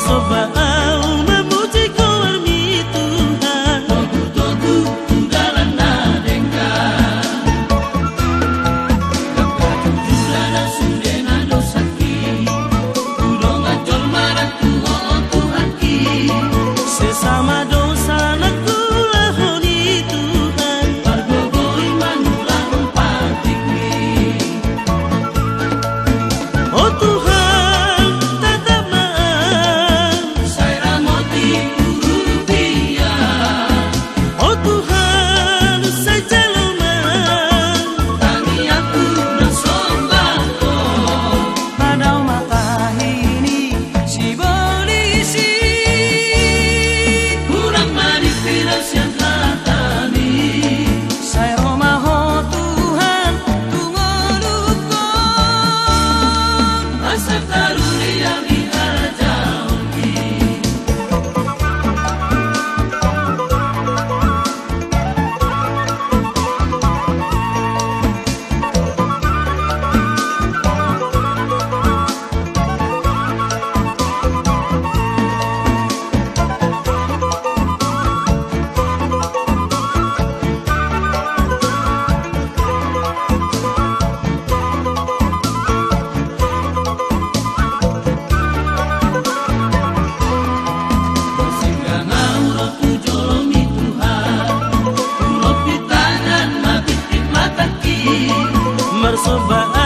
Mersobaan memuji kau armi Tuhan. Togu-togu tunggalan nadengkan Kakak jujurana sundena dosaki Kudong ajol marang Tuhan Tuhan ki Sesama dosa naku lahoni Tuhan. Pargogoi manulah umpatikni Oh Tuhan, tatap maaf. Saya ramoti urupia Oh Tuhan, saya jalomah. Tangi aku nasombako Pada mata ini si polisi Kurang maniferas yang katami saya romah oh Tuhan tungonuko. Asal karunia diharajauki Sehingga ngaurat tujolomi Tuhan Urat pitangan mabit mataki Mersobaan